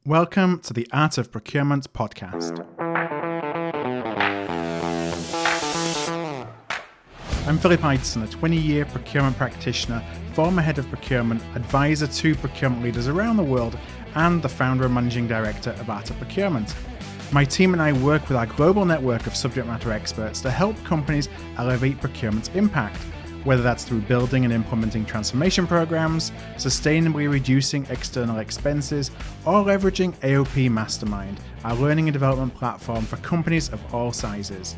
Welcome to the Art of Procurement podcast. I'm Philip Eidson, a 20-year procurement practitioner, former head of procurement, advisor to procurement leaders around the world, and the founder and managing director of Art of Procurement. My team and I work with our global network of subject matter experts to help companies elevate procurement's impact, whether that's through building and implementing transformation programs, sustainably reducing external expenses, or leveraging AOP Mastermind, our learning and development platform for companies of all sizes.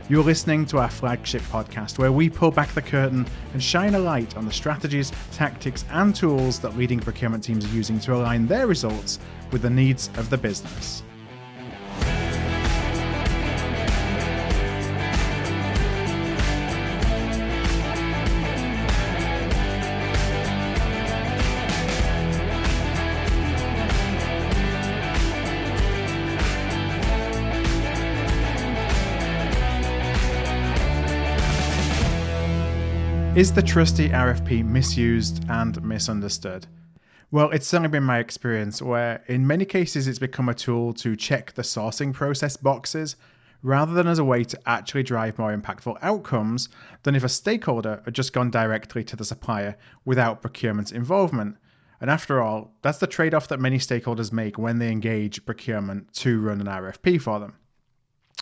You're listening to our flagship podcast, where we pull back the curtain and shine a light on the strategies, tactics, and tools that leading procurement teams are using to align their results with the needs of the business. Is the trusty RFP misused and misunderstood? Well, it's certainly been my experience where in many cases it's become a tool to check the sourcing process boxes rather than as a way to actually drive more impactful outcomes than if a stakeholder had just gone directly to the supplier without procurement's involvement. And after all, that's the trade-off that many stakeholders make when they engage procurement to run an RFP for them.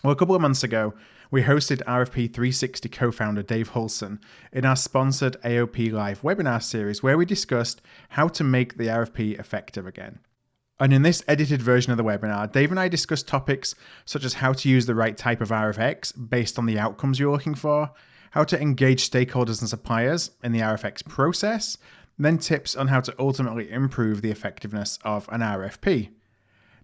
Well, a couple of months ago, we hosted RFP 360 co-founder Dave Hulsen in our sponsored AOP Live webinar series where we discussed how to make the RFP effective again. And in this edited version of the webinar, Dave and I discussed topics such as how to use the right type of RFX based on the outcomes you're looking for, how to engage stakeholders and suppliers in the RFX process, and then tips on how to ultimately improve the effectiveness of an RFP.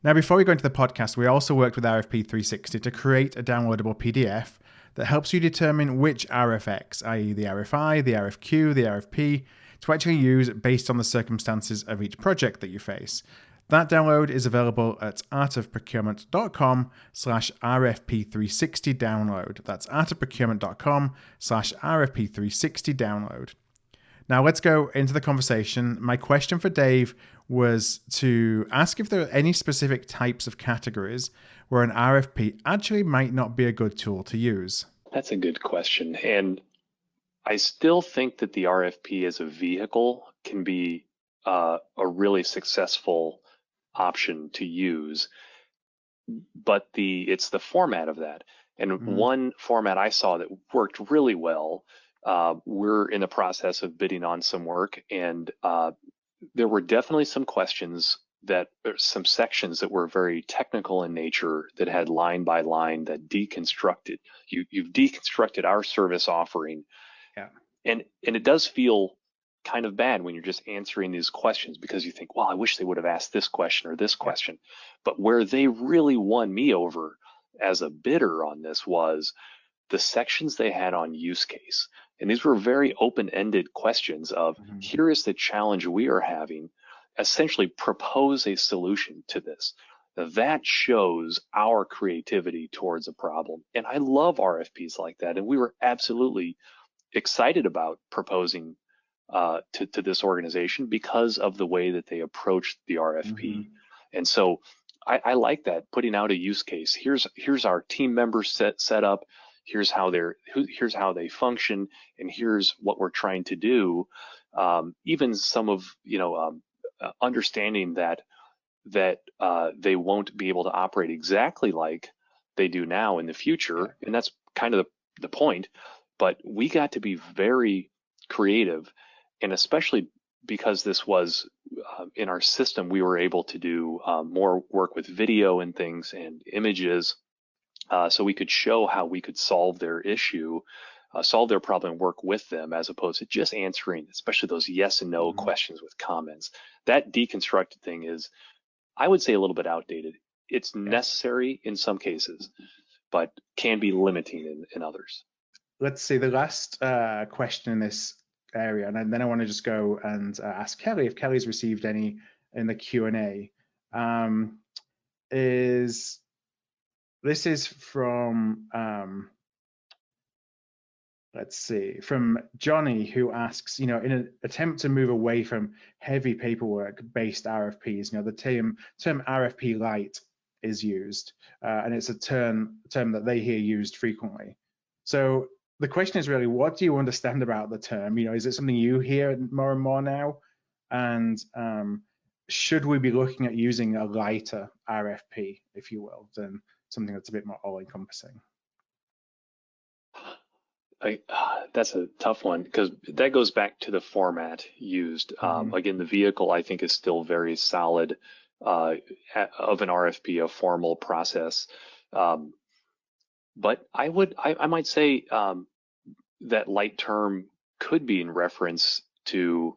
Now, before we go into the podcast, we also worked with RFP 360 to create a downloadable PDF that helps you determine which RFX, i.e. the RFI, the RFQ, the RFP, to actually use based on the circumstances of each project that you face. That download is available at artofprocurement.com/RFP360 download. That's artofprocurement.com/RFP360 download. Now let's go into the conversation. My question for Dave was to ask if there are any specific types of categories where an RFP actually might not be a good tool to use. That's a good question. And I still think that the RFP as a vehicle can be a really successful option to use, but it's the format of that. And one format I saw that worked really well, we're in the process of bidding on some work, and there were definitely some questions some sections that were very technical in nature that had line by line that deconstructed. You've deconstructed our service offering. Yeah. And it does feel kind of bad when you're just answering these questions because you think, well, I wish they would have asked this question or this question. But where they really won me over as a bidder on this was the sections they had on use case. And these were very open-ended questions of, here is the challenge we are having, essentially propose a solution to this. Now, that shows our creativity towards a problem. And I love RFPs like that. And we were absolutely excited about proposing to this organization because of the way that they approached the RFP. And so I like that, putting out a use case. Here's our team members set up. Here's how they function, and here's what we're trying to do. Even some of understanding that they won't be able to operate exactly like they do now in the future, and that's kind of the point. But we got to be very creative, and especially because this was in our system, we were able to do more work with video and things and images. So we could show how we could solve their issue, solve their problem, and work with them, as opposed to just answering, especially those yes and no questions with comments. That deconstructed thing is, I would say, a little bit outdated. It's necessary in some cases, but can be limiting in others. Let's see the last question in this area, and then I want to just go and ask Kelly if Kelly's received any in the Q&A. This is from Let's see, from Johnny, who asks, in an attempt to move away from heavy paperwork-based RFPs, the term RFP light is used, and it's a term that they hear used frequently. So the question is really, what do you understand about the term? Is it something you hear more and more now? And should we be looking at using a lighter RFP, if you will, than something that's a bit more all-encompassing? That's a tough one because that goes back to the format used. Again, the vehicle I think is still very solid of an RFP, a formal process. But I might say that light term could be in reference to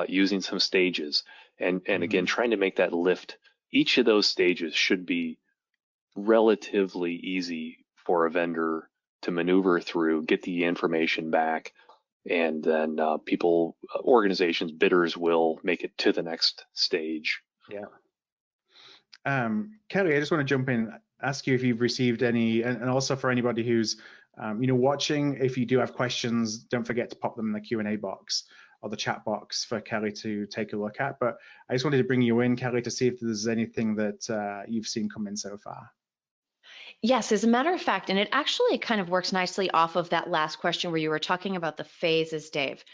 using some stages and again, trying to make that lift. Each of those stages should be relatively easy for a vendor to maneuver through, get the information back, and then organizations, bidders will make it to the next stage. Yeah. Kelly, I just want to jump in, ask you if you've received any, and also for anybody who's watching, if you do have questions, don't forget to pop them in the Q&A box or the chat box for Kelly to take a look at. But I just wanted to bring you in, Kelly, to see if there's anything that you've seen come in so far. Yes, as a matter of fact, and it actually kind of works nicely off of that last question where you were talking about the phases, Dave.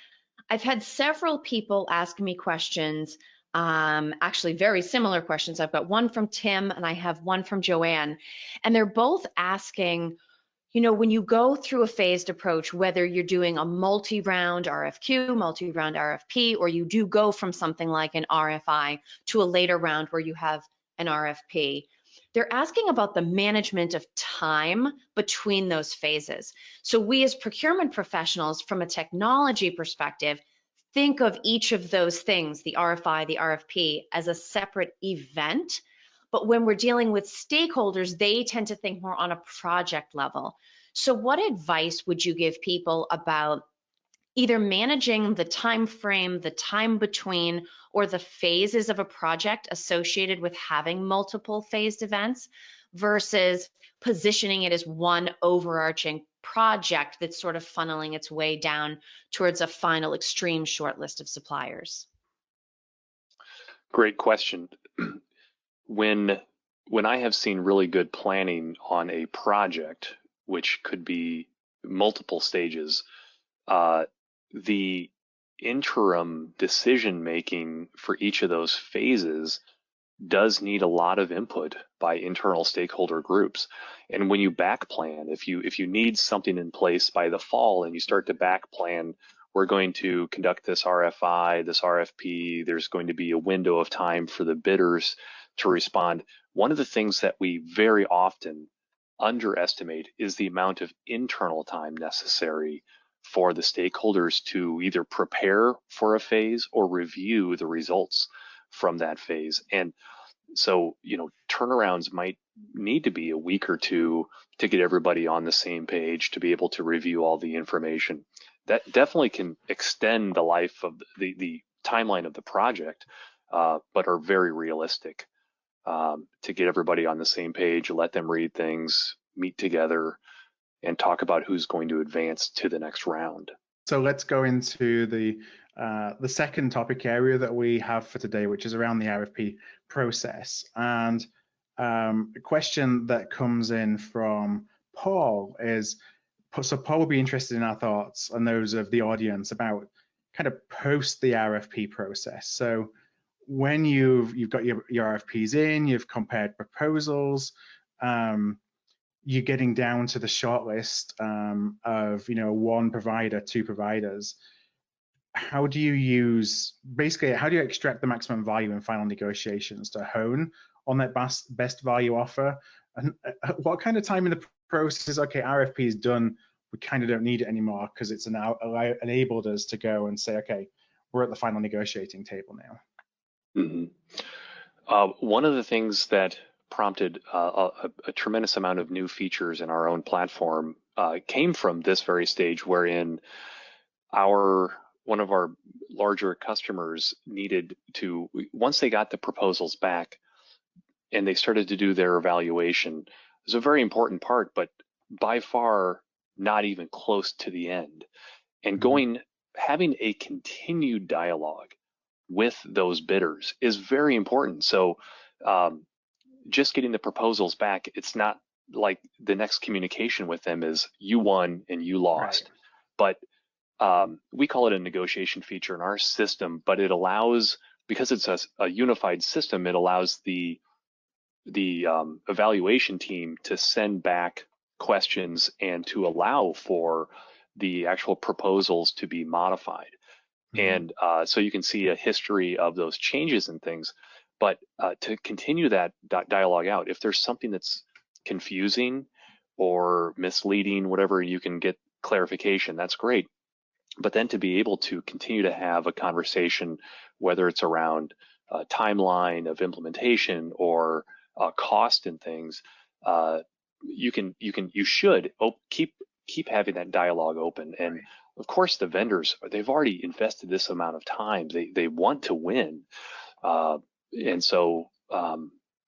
I've had several people ask me questions, actually very similar questions. I've got one from Tim and I have one from Joanne, and they're both asking, when you go through a phased approach, whether you're doing a multi-round RFQ, multi-round RFP, or you do go from something like an RFI to a later round where you have an RFP, they're asking about the management of time between those phases. So we as procurement professionals, from a technology perspective, think of each of those things, the RFI, the RFP, as a separate event. But when we're dealing with stakeholders, they tend to think more on a project level. So what advice would you give people about either managing the time frame, the time between, or the phases of a project associated with having multiple phased events versus positioning it as one overarching project that's sort of funneling its way down towards a final extreme short list of suppliers? Great question. When I have seen really good planning on a project, which could be multiple stages, the interim decision making for each of those phases does need a lot of input by internal stakeholder groups. And when you back plan, if you need something in place by the fall and you start to back plan, we're going to conduct this RFI, this RFP, there's going to be a window of time for the bidders to respond. One of the things that we very often underestimate is the amount of internal time necessary for the stakeholders to either prepare for a phase or review the results from that phase. And so, turnarounds might need to be a week or two to get everybody on the same page to be able to review all the information. That definitely can extend the life of the timeline of the project, but are very realistic to get everybody on the same page, let them read things, meet together, and talk about who's going to advance to the next round. So let's go into the second topic area that we have for today, which is around the RFP process. And a question that comes in from Paul is, so Paul will be interested in our thoughts and those of the audience about kind of post the RFP process. So when you've got your RFPs in, you've compared proposals, you're getting down to the shortlist of one provider, two providers. How do you extract the maximum value in final negotiations to hone on that best value offer? And what kind of time in the process? Okay, RFP is done. We kind of don't need it anymore because it's now enabled us to go and say, okay, we're at the final negotiating table now. One of the things that prompted a tremendous amount of new features in our own platform came from this very stage, wherein one of our larger customers needed to, once they got the proposals back and they started to do their evaluation, it was a very important part, but by far not even close to the end. And Mhm. having a continued dialogue with those bidders is very important. So um, just getting the proposals back, it's not like the next communication with them is you won and you Right. lost. But we call it a negotiation feature in our system, but it allows, because it's a unified system, it allows the evaluation team to send back questions and to allow for the actual proposals to be modified. Mhm. And so you can see a history of those changes and things. But to continue that dialogue out, if there's something that's confusing or misleading, whatever, you can get clarification. That's great. But then to be able to continue to have a conversation, whether it's around timeline of implementation or cost and things, uh, you should keep having that dialogue open. And Right. of course, the vendors, they've already invested this amount of time. They want to win, uh, and so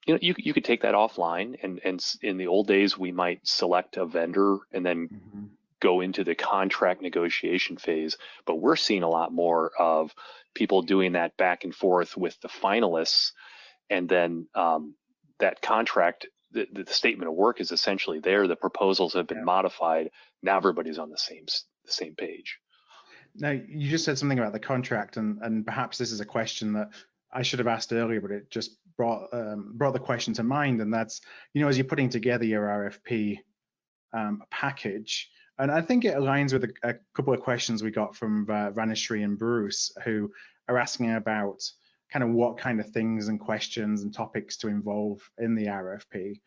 you could take that offline. And in the old days, we might select a vendor and then Mhm. go into the contract negotiation phase. But we're seeing a lot more of people doing that back and forth with the finalists, and then that contract, the statement of work is essentially there. The proposals have been Yeah. modified. Now everybody's on the same page. Now, you just said something about the contract, and perhaps this is a question that I should have asked earlier, but it just brought the question to mind. And that's, as you're putting together your RFP package, and I think it aligns with a couple of questions we got from Vanishri and Bruce, who are asking about kind of what kind of things and questions and topics to involve in the RFP.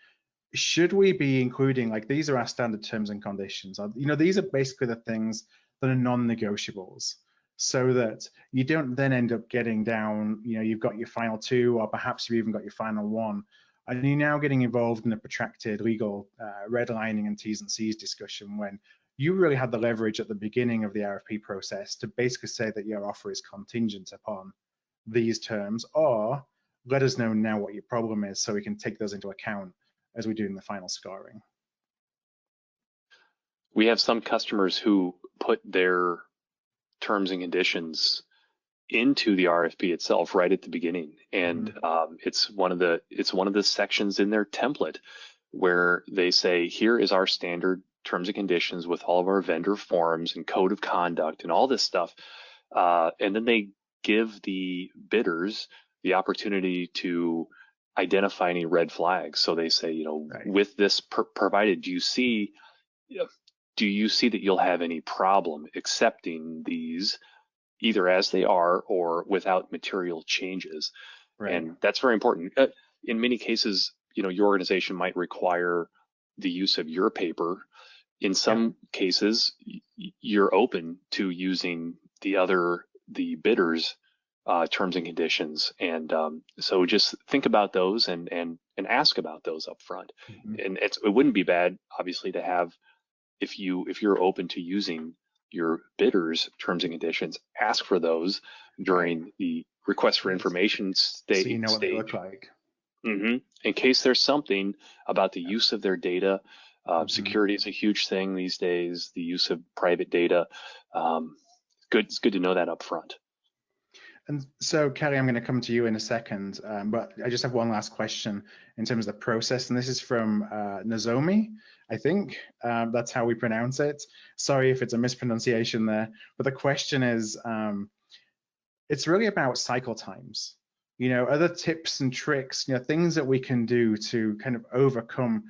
Should we be including, like, these are our standard terms and conditions? These are basically the things that are non-negotiables, so that you don't then end up getting down, you've got your final two, or perhaps you've even got your final one, and you're now getting involved in a protracted legal redlining and T's and C's discussion, when you really had the leverage at the beginning of the RFP process to basically say that your offer is contingent upon these terms, or let us know now what your problem is so we can take those into account as we do in the final scoring. We have some customers who put their terms and conditions into the RFP itself right at the beginning, and Mhm. it's one of the sections in their template where they say, here is our standard terms and conditions with all of our vendor forms and code of conduct and all this stuff, and then they give the bidders the opportunity to identify any red flags. So they say, Right. with this provided, do you see that you'll have any problem accepting these either as they are or without material changes? Right. And that's very important. In many cases, your organization might require the use of your paper. In Yeah. some cases, you're open to using the bidders' terms and conditions, and so just think about those and ask about those up front. Mhm. And it wouldn't be bad, obviously, to have, if you're open to using your bidders' terms and conditions, ask for those Right. during the request for Yes. information So you know what they look stage. like. In case there's something about the use of their data. Mhm. Security is a huge thing these days, the use of private data. Um, it's good to know that up front. And so, Kelly, I'm going to come to you in a second, but I just have one last question in terms of the process, and this is from Nozomi, I think. That's how we pronounce it. Sorry if it's a mispronunciation there, but the question is, it's really about cycle times. Other tips and tricks, things that we can do to kind of overcome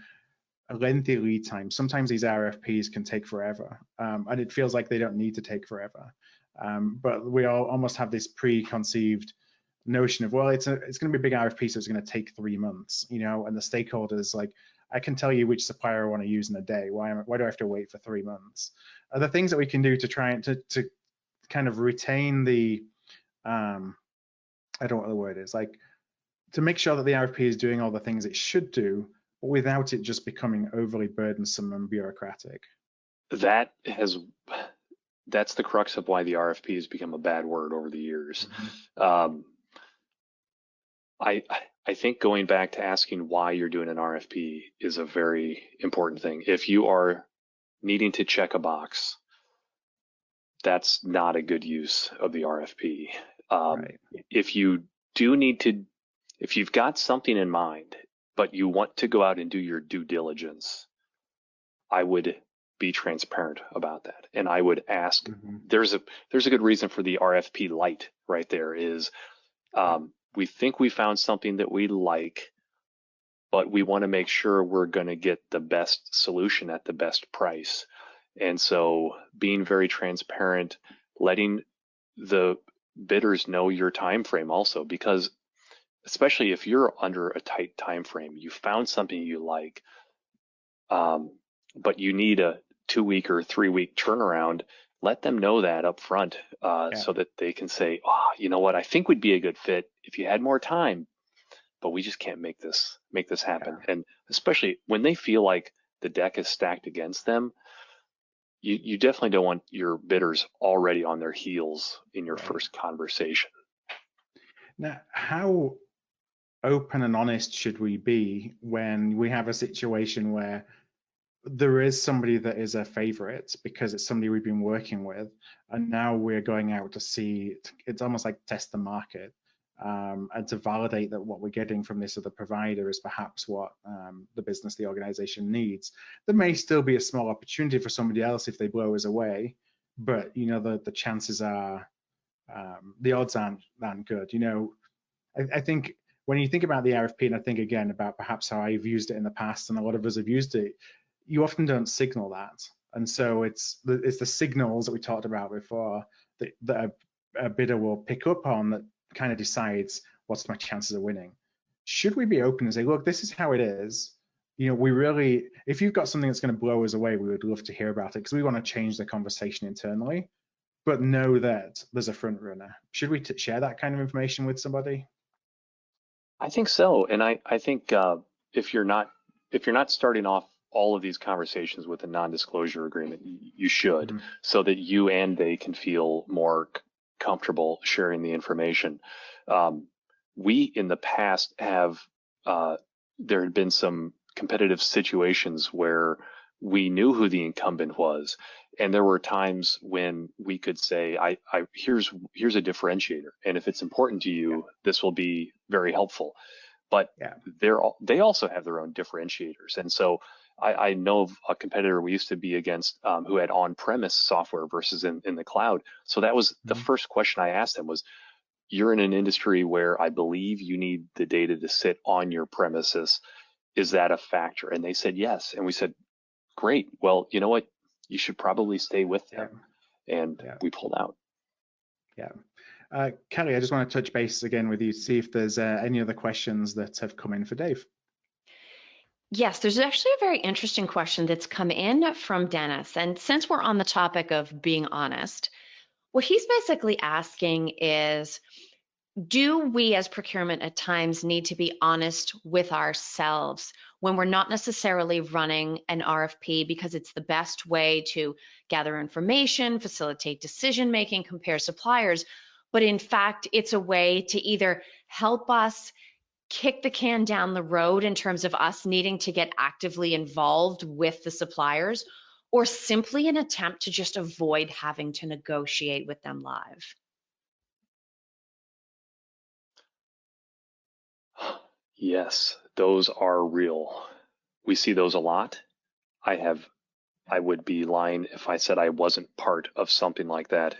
a lengthy lead time. Sometimes these RFPs can take forever, and it feels like they don't need to take forever. But we all almost have this preconceived notion of, well, it's going to be a big RFP, so it's going to take 3 months, and the stakeholders, like, I can tell you which supplier I want to use in a day. Why do I have to wait for 3 months? Are there things that we can do to try and to kind of retain the, I don't know what the word is, like, to make sure that the RFP is doing all the things it should do, but without it just becoming overly burdensome and bureaucratic? That has that's the crux of why the RFP has become a bad word over the years. Mhm. Um, I I think going back to asking why you're doing an RFP is a very important thing. If you are needing to check a box, that's not a good use of the RFP. Right. If you do need to, if you've got something in mind, but you want to go out and do your due diligence, I would be transparent about that. And I would ask, there's a good reason for the RFP light right there is, we think we found something that we like, but we want to make sure we're going to get the best solution at the best price. And so being very transparent, letting the bidders know your time frame also, because especially if you're under a tight time frame, you found something you like, but you need a 2-week or 3-week turnaround, let them know that up front, so that they can say, oh, you know what, I think we'd be a good fit if you had more time, but we just can't make this happen. And especially when they feel like the deck is stacked against them, you definitely don't want your bidders already on their heels in your first conversation. Now, how open and honest should we be when we have a situation where there is somebody that is a favorite because it's somebody we've been working with, and now we're going out to see, it's almost like test the market, and to validate that what we're getting from this other provider is perhaps what the business, the organization needs. There may still be a small opportunity for somebody else if they blow us away, but you know, the chances are, the odds aren't good. You know, I think when you think about the RFP, and I think again about perhaps how I've used it in the past and a lot of us have used it, you often don't signal that. And so it's the signals that we talked about before that a bidder will pick up on that kind of decides what's my chances of winning. Should we be open and say, look, this is how it is. You know, we really, if you've got something that's going to blow us away, we would love to hear about it because we want to change the conversation internally, but know that there's a front runner. Should we share that kind of information with somebody? I think so. And I think if you're not starting off all of these conversations with a non-disclosure agreement, you should, so that you and they can feel more comfortable sharing the information. We in the past have, there had been some competitive situations where we knew who the incumbent was, and there were times when we could say, here's a differentiator, and if it's important to you, this will be very helpful. But they also have their own differentiators, and so I know of a competitor we used to be against, who had on-premise software versus in the cloud. So that was the first question I asked them was, you're in an industry where I believe you need the data to sit on your premises. Is that a factor? And they said yes. And we said, great. Well, you know what? You should probably stay with them. And we pulled out. Kelly, I just want to touch base again with you to see if there's any other questions that have come in for Dave. Yes, there's actually a very interesting question that's come in from Dennis. And since we're on the topic of being honest, what he's basically asking is, do we as procurement at times need to be honest with ourselves when we're not necessarily running an RFP because it's the best way to gather information, facilitate decision making, compare suppliers, but in fact, it's a way to either help us kick the can down the road in terms of us needing to get actively involved with the suppliers, or simply an attempt to just avoid having to negotiate with them live? Yes, those are real. We see those a lot. I would be lying if I said I wasn't part of something like that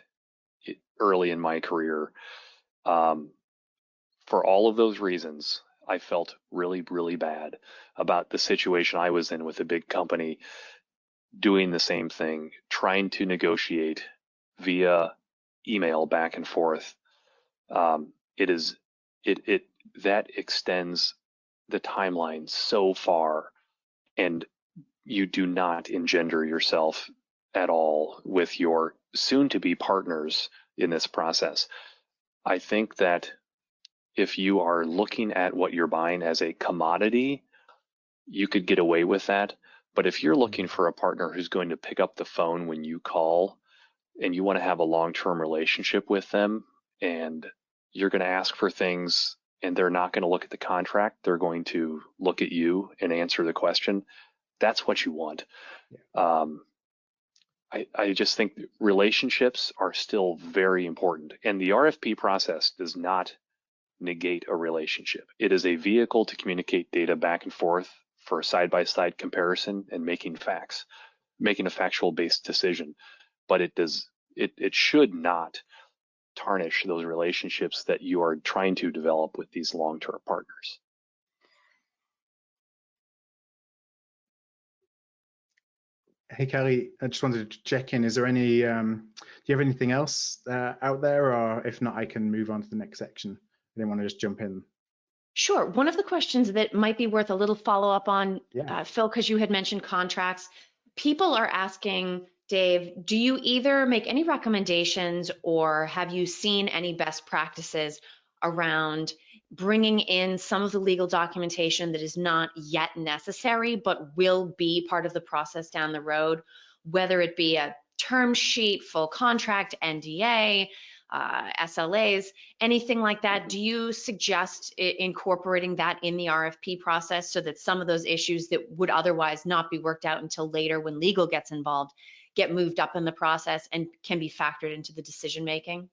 early in my career. For all of those reasons, I felt really, really bad about the situation I was in with a big company doing the same thing, trying to negotiate via email back and forth. That extends the timeline so far, and you do not engender yourself at all with your soon-to-be partners in this process. I think that if you are looking at what you're buying as a commodity, you could get away with that. But if you're looking for a partner who's going to pick up the phone when you call and you want to have a long-term relationship with them, and you're going to ask for things and they're not going to look at the contract, they're going to look at you and answer the question, that's what you want. I just think relationships are still very important, and the RFP process does not negate a relationship. It is a vehicle to communicate data back and forth for side-by-side comparison and making a factual based decision. But it should not tarnish those relationships that you are trying to develop with these long-term partners. Hey, Kelly, I just wanted to check in. Is there any, do you have anything else out there? Or if not, I can move on to the next section. I didn't want to just jump in. Sure. One of the questions that might be worth a little follow-up on, Phil, because you had mentioned contracts. People are asking, Dave, do you either make any recommendations or have you seen any best practices around bringing in some of the legal documentation that is not yet necessary but will be part of the process down the road, whether it be a term sheet, full contract, NDA, SLAs, anything like that? Do you suggest incorporating that in the RFP process so that some of those issues that would otherwise not be worked out until later when legal gets involved get moved up in the process and can be factored into the decision making?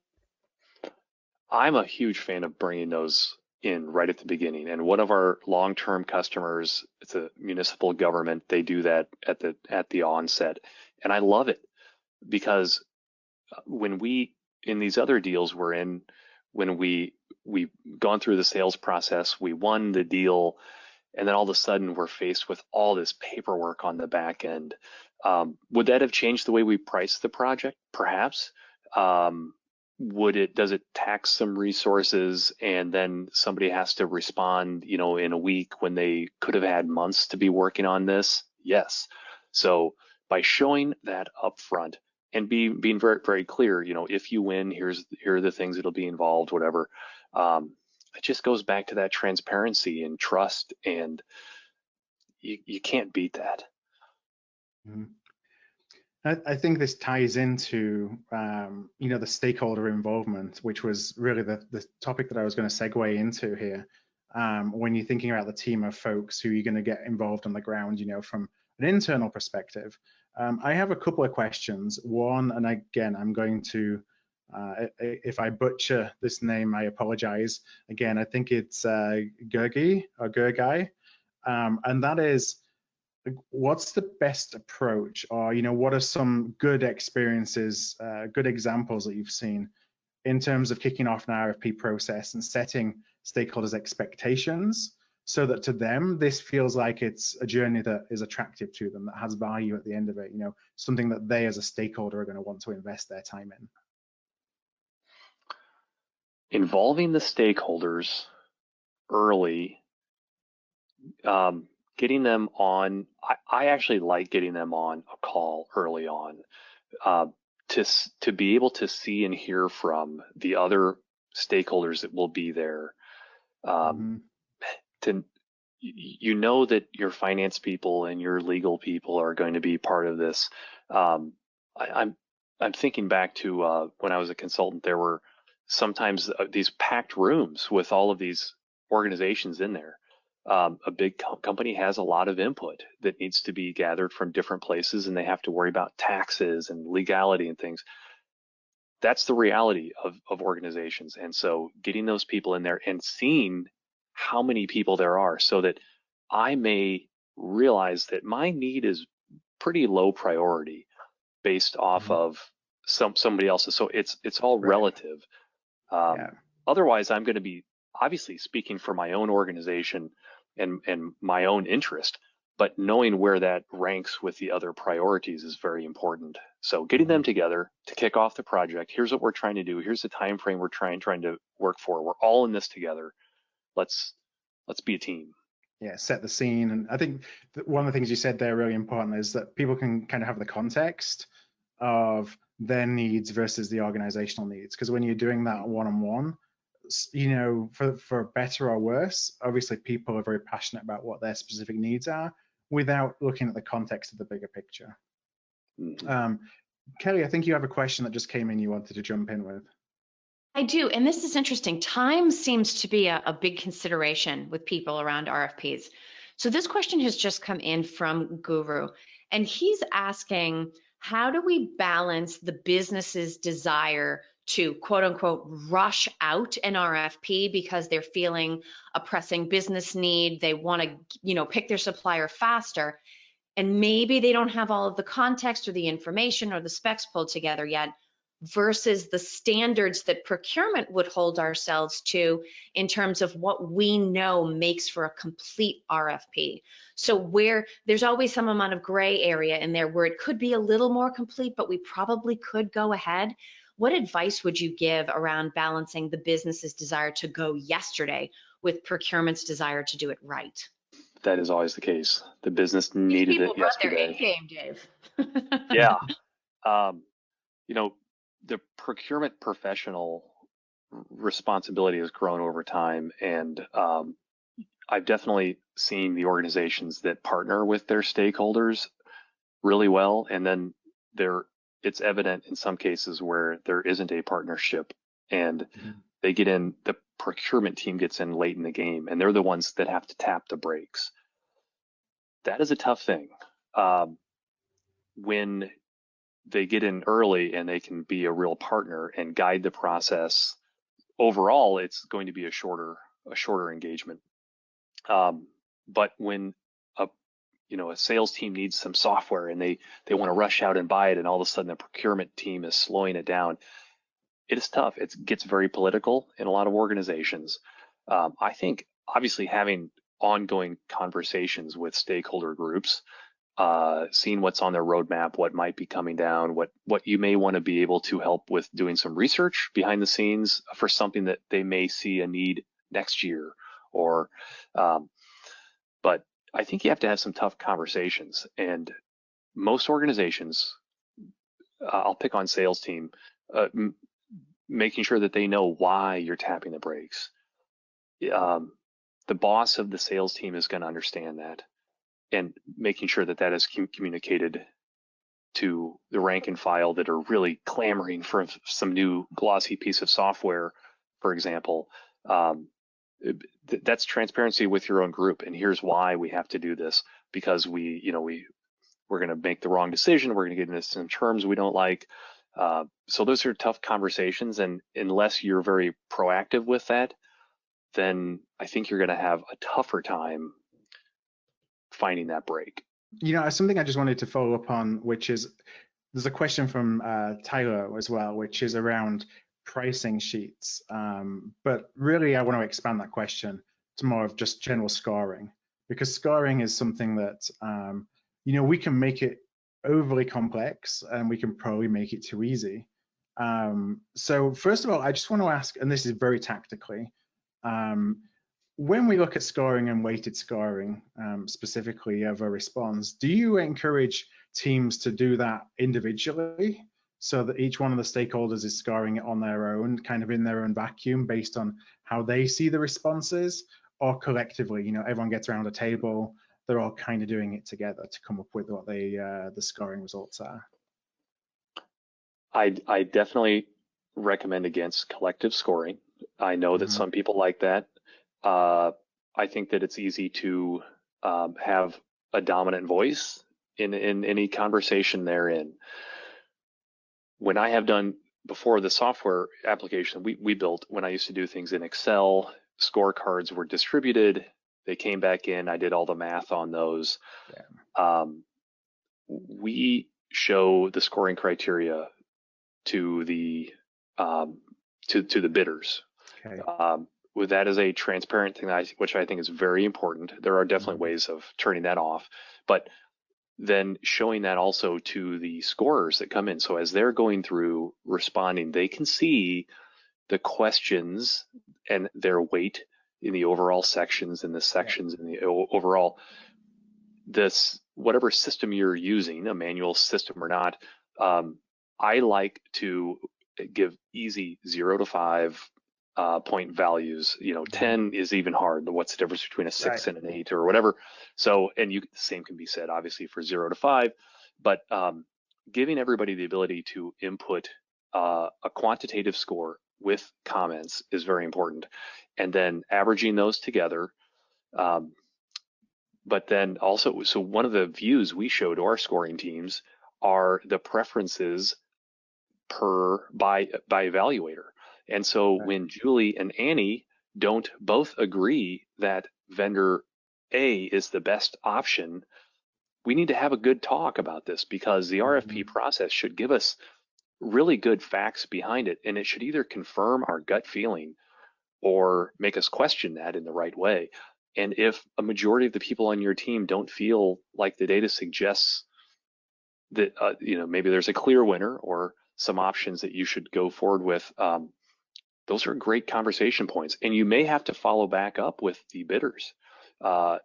I'm a huge fan of bringing those in right at the beginning. And one of our long-term customers, it's a municipal government, they do that at the onset. And I love it because when in these other deals we're in, when we've gone through the sales process, we won the deal, and then all of a sudden we're faced with all this paperwork on the back end. Would that have changed the way we priced the project? Perhaps. Does it tax some resources and then somebody has to respond, in a week when they could have had months to be working on this? Yes. So by showing that up front and being very, very clear, if you win, here are the things that'll be involved, whatever. It just goes back to that transparency and trust, and you can't beat that. Mm-hmm. I think this ties into, the stakeholder involvement, which was really the topic that I was going to segue into here. When you're thinking about the team of folks who you're going to get involved on the ground, from an internal perspective, I have a couple of questions. One, and again, I'm going to, if I butcher this name, I apologize. Again, I think it's Gergi or Gergai, and that is, what's the best approach, or what are some good experiences, good examples that you've seen in terms of kicking off an RFP process and setting stakeholders' expectations so that to them this feels like it's a journey that is attractive to them, that has value at the end of it, something that they as a stakeholder are going to want to invest their time in? Involving the stakeholders early, getting them on, I actually like getting them on a call early on, to be able to see and hear from the other stakeholders that will be there. That your finance people and your legal people are going to be part of this. I'm thinking back to when I was a consultant, there were sometimes these packed rooms with all of these organizations in there. A big company has a lot of input that needs to be gathered from different places, and they have to worry about taxes and legality and things. That's the reality of organizations. And so getting those people in there and seeing how many people there are, so that I may realize that my need is pretty low priority based off of somebody else's. So it's all relative. Otherwise, I'm going to be obviously speaking for my own organization and my own interest, but knowing where that ranks with the other priorities is very important. So getting them together to kick off the project. Here's what we're trying to do. Here's the time frame we're trying to work for. We're all in this together. Let's be a team. Yeah, set the scene. And I think one of the things you said there really important is that people can kind of have the context of their needs versus the organizational needs. Because when you're doing that one-on-one, for better or worse, obviously people are very passionate about what their specific needs are without looking at the context of the bigger picture. Kelly, I think you have a question that just came in you wanted to jump in with. I do, and this is interesting. Time seems to be a big consideration with people around RFPs. So this question has just come in from Guru, and he's asking, how do we balance the business's desire to quote unquote rush out an RFP because they're feeling a pressing business need, they want to, pick their supplier faster, and maybe they don't have all of the context or the information or the specs pulled together yet, versus the standards that procurement would hold ourselves to in terms of what we know makes for a complete RFP. So where there's always some amount of gray area in there where it could be a little more complete, but we probably could go ahead. What advice would you give around balancing the business's desire to go yesterday with procurement's desire to do it right? That is always the case. The business These needed people it brought their A yesterday. game, Dave. Yeah. Um, you know, the procurement professional responsibility has grown over time, and I've definitely seen the organizations that partner with their stakeholders really well, and then it's evident in some cases where there isn't a partnership, and they get in, the procurement team gets in late in the game, and they're the ones that have to tap the brakes. That is a tough thing. When they get in early and they can be a real partner and guide the process, overall, it's going to be a shorter engagement. But when a sales team needs some software and they want to rush out and buy it, and all of a sudden the procurement team is slowing it down, it is tough. It gets very political in a lot of organizations. I think obviously having ongoing conversations with stakeholder groups, seeing what's on their roadmap, what might be coming down, what you may want to be able to help with doing some research behind the scenes for something that they may see a need next year, or but I think you have to have some tough conversations. And most organizations, I'll pick on sales team, making sure that they know why you're tapping the brakes. The boss of the sales team is going to understand that, and making sure that is communicated to the rank and file that are really clamoring for some new glossy piece of software, for example. That's transparency with your own group, and here's why we have to do this, because we're going to make the wrong decision, we're going to get into some terms we don't like. So those are tough conversations, and unless you're very proactive with that, then I think you're going to have a tougher time finding that break. Something I just wanted to follow up on, which is, there's a question from Tyler as well, which is around pricing sheets. But really, I want to expand that question to more of just general scoring, because scoring is something that, we can make it overly complex, and we can probably make it too easy. So first of all, I just want to ask, and this is very tactically, when we look at scoring and weighted scoring, specifically of a response, do you encourage teams to do that individually, so that each one of the stakeholders is scoring it on their own, kind of in their own vacuum, based on how they see the responses, or collectively, everyone gets around a table, they're all kind of doing it together to come up with what the scoring results are? I definitely recommend against collective scoring. I know that some people like that. I think that it's easy to have a dominant voice in any conversation therein. When I have done before the software application we built, when I used to do things in Excel, scorecards were distributed. They came back in. I did all the math on those. Yeah. We show the scoring criteria to the bidders. Okay. With that as a transparent thing, which I think is very important. There are definitely ways of turning that off, but then showing that also to the scorers that come in. So as they're going through responding, they can see the questions and their weight in the overall sections, and the sections in the overall. This, whatever system you're using, a manual system or not, I like to give easy 0 to 5 point values. 10 is even hard. What's the difference between a 6 and an 8 or whatever? So, and the same can be said obviously for 0 to 5, but giving everybody the ability to input a quantitative score with comments is very important, and then averaging those together. But then also, so one of the views we show to our scoring teams are the preferences by evaluator. And so when Julie and Annie don't both agree that vendor A is the best option, we need to have a good talk about this, because the RFP process should give us really good facts behind it, and it should either confirm our gut feeling or make us question that in the right way. And if a majority of the people on your team don't feel like the data suggests that maybe there's a clear winner or some options that you should go forward with, those are great conversation points. And you may have to follow back up with the bidders to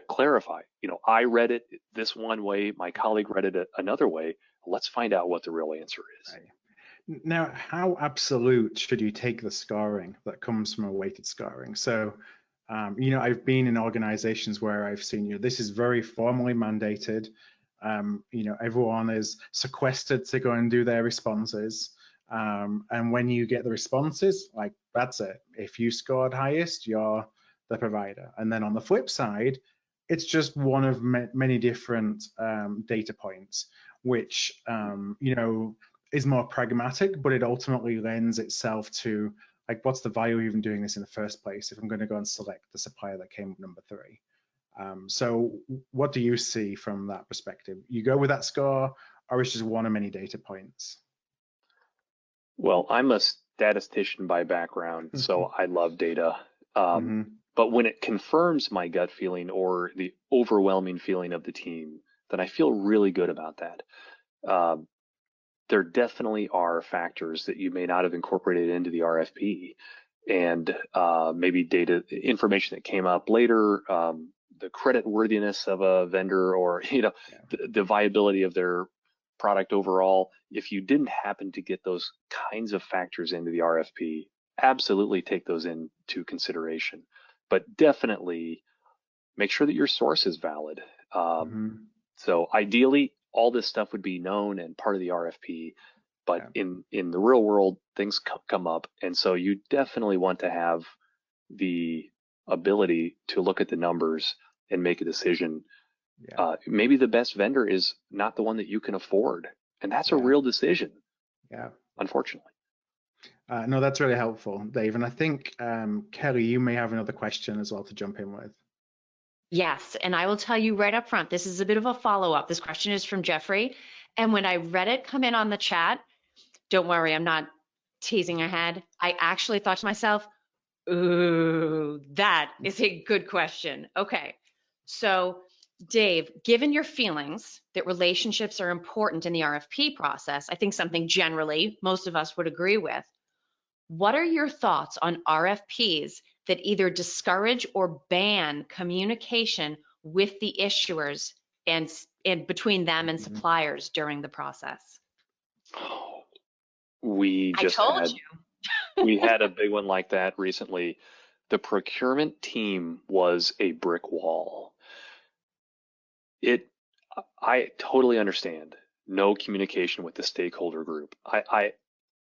clarify. I read it this one way, my colleague read it another way. Let's find out what the real answer is. Right. Now, how absolute should you take the scoring that comes from a weighted scoring? So, I've been in organizations where I've seen, this is very formally mandated. Everyone is sequestered to go and do their responses. And when you get the responses, like, that's it. If you scored highest, you're the provider. And then on the flip side, it's just one of many different data points, which, is more pragmatic, but it ultimately lends itself to, like, what's the value of even doing this in the first place if I'm going to go and select the supplier that came number 3? So what do you see from that perspective? You go with that score, or it's just one of many data points? Well, I'm a statistician by background, so I love data. But when it confirms my gut feeling or the overwhelming feeling of the team, then I feel really good about that. There definitely are factors that you may not have incorporated into the RFP, and maybe data information that came up later, the credit worthiness of a vendor, or the viability of their product overall. If you didn't happen to get those kinds of factors into the RFP, absolutely take those into consideration. But definitely make sure that your source is valid. So ideally, all this stuff would be known and part of the RFP, but in the real world, things come up. And so you definitely want to have the ability to look at the numbers and make a decision. Maybe the best vendor is not the one that you can afford. And that's a real decision, unfortunately. No, that's really helpful, Dave. And I think, Kelly, you may have another question as well to jump in with. Yes, and I will tell you right up front, this is a bit of a follow-up. This question is from Jeffrey. And when I read it come in on the chat, don't worry, I'm not teasing ahead. I actually thought to myself, ooh, that is a good question. Okay, so Dave, given your feelings that relationships are important in the RFP process, I think something generally most of us would agree with. What are your thoughts on RFPs that either discourage or ban communication with the issuers and between them and suppliers during the process? We had a big one like that recently. The procurement team was a brick wall. I totally understand no communication with the stakeholder group. I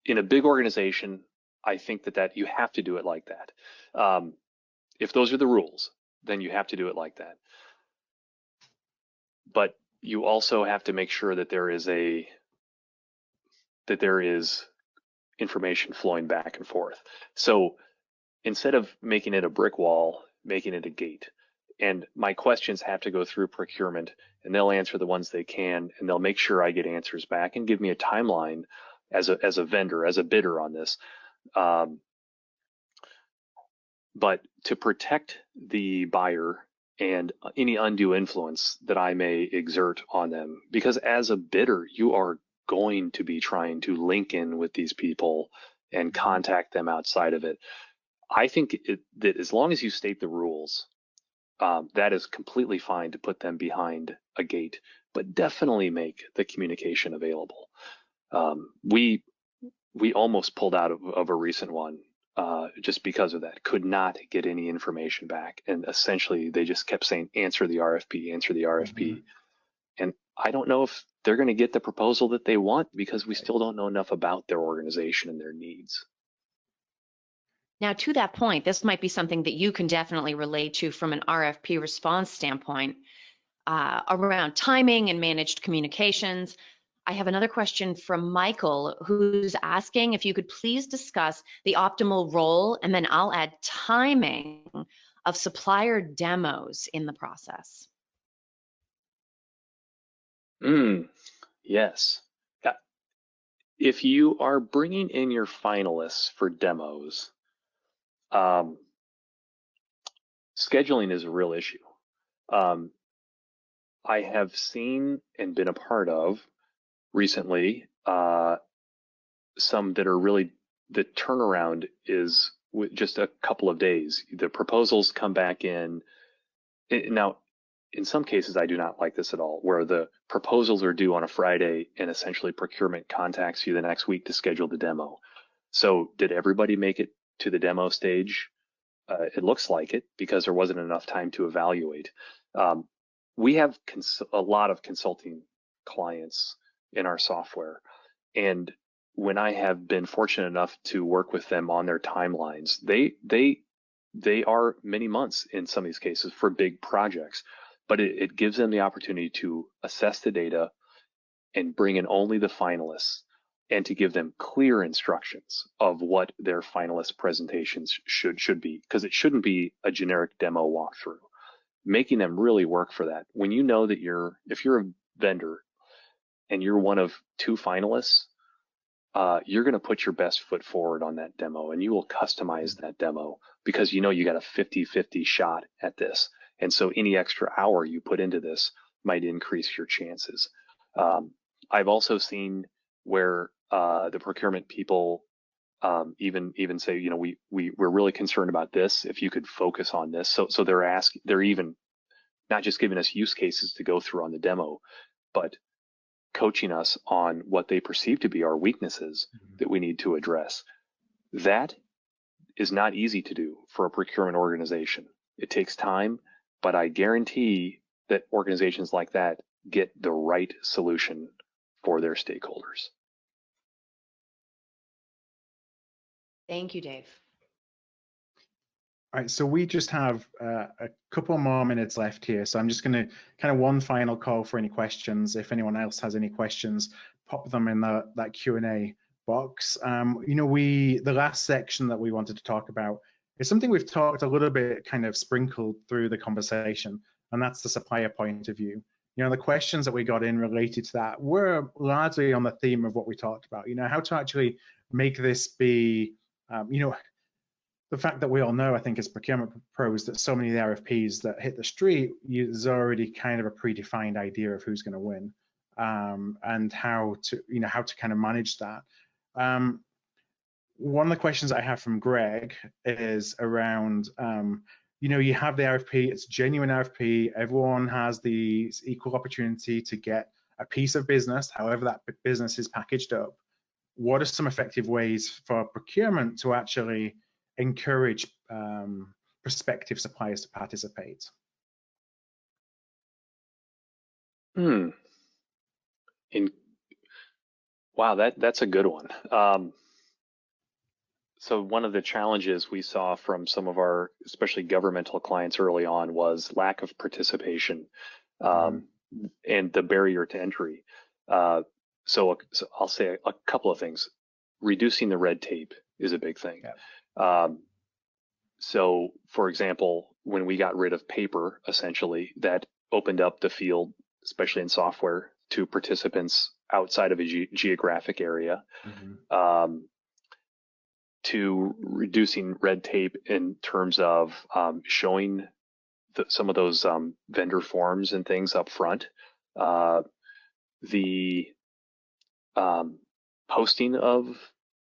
in a big organization, I think that you have to do it like that. If those are the rules, then you have to do it like that. But you also have to make sure that there is information flowing back and forth. So instead of making it a brick wall, making it a gate. And my questions have to go through procurement, and they'll answer the ones they can, and they'll make sure I get answers back and give me a timeline as a vendor, as a bidder on this. But to protect the buyer and any undue influence that I may exert on them, because as a bidder, you are going to be trying to link in with these people and contact them outside of it. I think that as long as you state the rules, that is completely fine to put them behind a gate, but definitely make the communication available. We almost pulled out of a recent one just because of that. Could not get any information back, and essentially they just kept saying, "Answer the RFP, answer the RFP." And I don't know if they're going to get the proposal that they want, because we still don't know enough about their organization and their needs. Now, to that point, this might be something that you can definitely relate to from an RFP response standpoint. around timing and managed communications. I have another question from Michael, who's asking if you could please discuss the optimal role, and then I'll add timing of supplier demos in the process. Yes. If you are bringing in your finalists for demos, scheduling is a real issue. I have seen and been a part of recently some that are really, the turnaround is with just a couple of days. The proposals come back in. Now, in some cases, I do not like this at all, where the proposals are due on a Friday and essentially procurement contacts you the next week to schedule the demo. So did everybody make it to the demo stage? It looks like it, because there wasn't enough time to evaluate. We have a lot of consulting clients in our software, and when I have been fortunate enough to work with them on their timelines, they are many months in some of these cases for big projects, but it gives them the opportunity to assess the data and bring in only the finalists, and to give them clear instructions of what their finalist presentations should be, because it shouldn't be a generic demo walkthrough. Making them really work for that. When you know that if you're a vendor and you're one of 2 finalists, you're going to put your best foot forward on that demo, and you will customize that demo, because you know you got a 50-50 shot at this. And so any extra hour you put into this might increase your chances. I've also seen where the procurement people even say, you know, we're really concerned about this. If you could focus on this. So they're even not just giving us use cases to go through on the demo, but coaching us on what they perceive to be our weaknesses that we need to address. That is not easy to do for a procurement organization. It takes time, but I guarantee that organizations like that get the right solution for their stakeholders. Thank you, Dave. All right, so we just have a couple more minutes left here. So I'm just going to kind of one final call for any questions. If anyone else has any questions, pop them in that Q&A box. You know, the last section that we wanted to talk about is something we've talked a little bit kind of sprinkled through the conversation, and that's the supplier point of view. You know, the questions that we got in related to that were largely on the theme of what we talked about. You know, how to actually make this be, you know, the fact that we all know, I think, as procurement pros, that so many of the RFPs that hit the street, there's already kind of a predefined idea of who's going to win, and how to kind of manage that. One of the questions I have from Greg is around, you know, you have the RFP, it's a genuine RFP, everyone has the equal opportunity to get a piece of business, however that business is packaged up. What are some effective ways for procurement to actually encourage prospective suppliers to participate? Wow, that's a good one. So one of the challenges we saw from some of our, especially governmental clients early on, was lack of participation and the barrier to entry. So I'll say a couple of things. Reducing the red tape is a big thing. Yeah. So, for example, when we got rid of paper, essentially, that opened up the field, especially in software, to participants outside of a geographic area, to reducing red tape in terms of showing some of those vendor forms and things up front, the posting of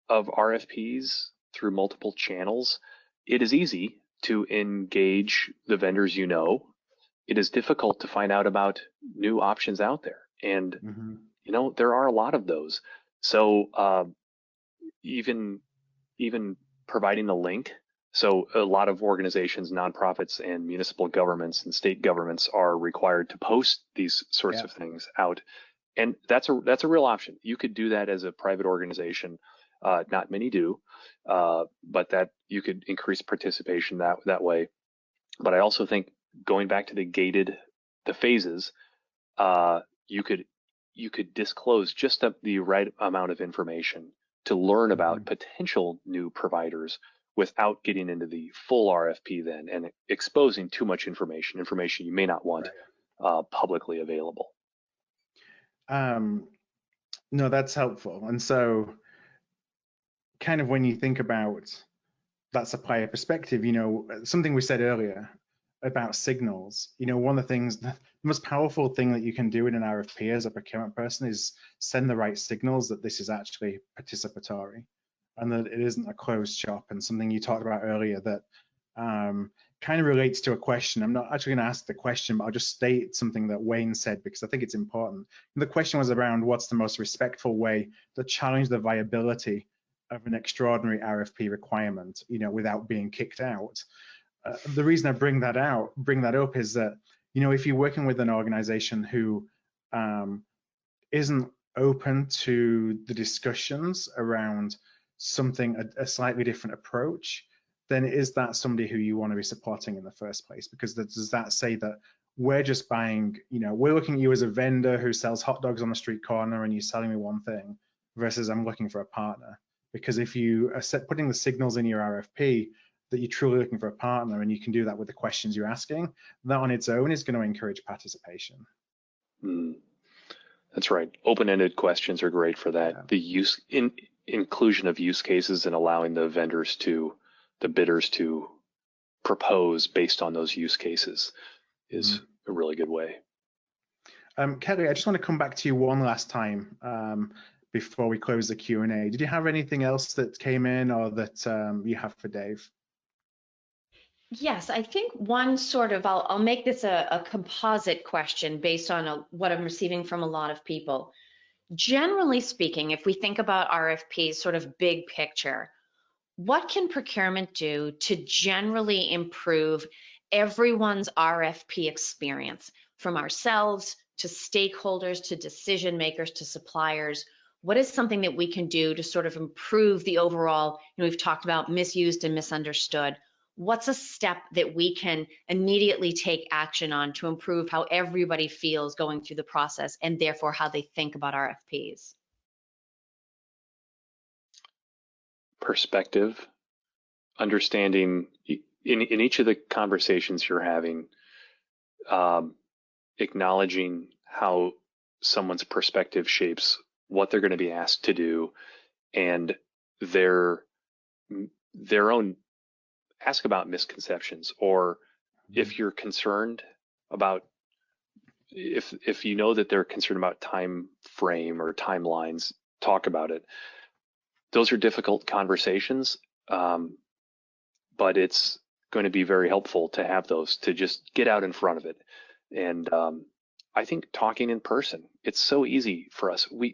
RFPs through multiple channels. It is easy to engage the vendors you know. It is difficult to find out about new options out there. And, you know, there are a lot of those. So even providing the link. So a lot of organizations, nonprofits, and municipal governments and state governments are required to post these sorts of things out. And that's a real option. You could do that as a private organization. Not many do, but that you could increase participation that way. But I also think going back to the the phases, you could disclose just the right amount of information to learn about potential new providers without getting into the full RFP then and exposing too much information you may not want publicly available. No, that's helpful. And so kind of when you think about that supplier perspective, something we said earlier about signals, one of the things, the most powerful thing that you can do in an RFP as a procurement person is send the right signals that this is actually participatory and that it isn't a closed shop. And something you talked about earlier that kind of relates to a question. I'm not actually going to ask the question, but I'll just state something that Wayne said because I think it's important. And the question was around what's the most respectful way to challenge the viability of an extraordinary RFP requirement, without being kicked out. The reason I bring that up is that, if you're working with an organization who isn't open to the discussions around something, a slightly different approach, then is that somebody who you want to be supporting in the first place? Because does that say that we're just buying, we're looking at you as a vendor who sells hot dogs on the street corner and you're selling me one thing versus I'm looking for a partner? Because if you are putting the signals in your RFP that you're truly looking for a partner and you can do that with the questions you're asking, that on its own is going to encourage participation. That's right. Open-ended questions are great for that. Yeah. The inclusion of use cases and allowing the bidders to propose based on those use cases is a really good way. Kelly, I just want to come back to you one last time before we close the Q&A. Did you have anything else that came in or that you have for Dave? Yes, I think one sort of, I'll make this a composite question based on what I'm receiving from a lot of people. Generally speaking, if we think about RFPs sort of big picture, what can procurement do to generally improve everyone's RFP experience, from ourselves to stakeholders to decision makers to suppliers? What is something that we can do to sort of improve the overall, we've talked about misused and misunderstood. What's a step that we can immediately take action on to improve how everybody feels going through the process and therefore how they think about RFPs? Perspective, understanding in each of the conversations you're having, acknowledging how someone's perspective shapes what they're going to be asked to do, and their own. Ask about misconceptions, or if you're concerned about, if you know that they're concerned about time frame or timelines, talk about it. Those are difficult conversations, but it's going to be very helpful to have those, to just get out in front of it. And I think talking in person, it's so easy for us. I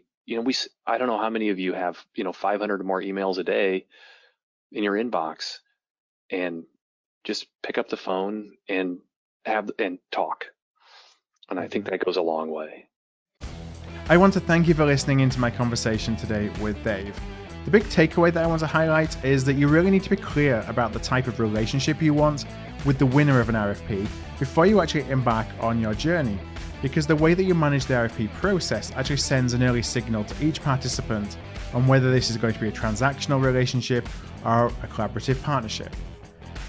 don't know how many of you have 500 or more emails a day in your inbox, and just pick up the phone and talk. And I think that goes a long way. I want to thank you for listening into my conversation today with Dave. The big takeaway that I want to highlight is that you really need to be clear about the type of relationship you want with the winner of an RFP before you actually embark on your journey, because the way that you manage the RFP process actually sends an early signal to each participant on whether this is going to be a transactional relationship or a collaborative partnership.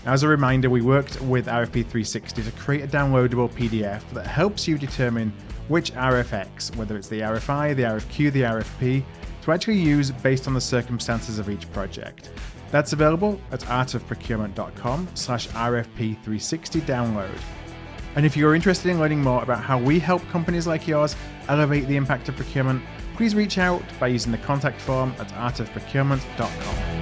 Now, as a reminder, we worked with RFP 360 to create a downloadable PDF that helps you determine which RFX, whether it's the RFI, the RFQ, the RFP, to actually use based on the circumstances of each project. That's available at artofprocurement.com/RFP360 download. And if you're interested in learning more about how we help companies like yours elevate the impact of procurement, please reach out by using the contact form at artofprocurement.com.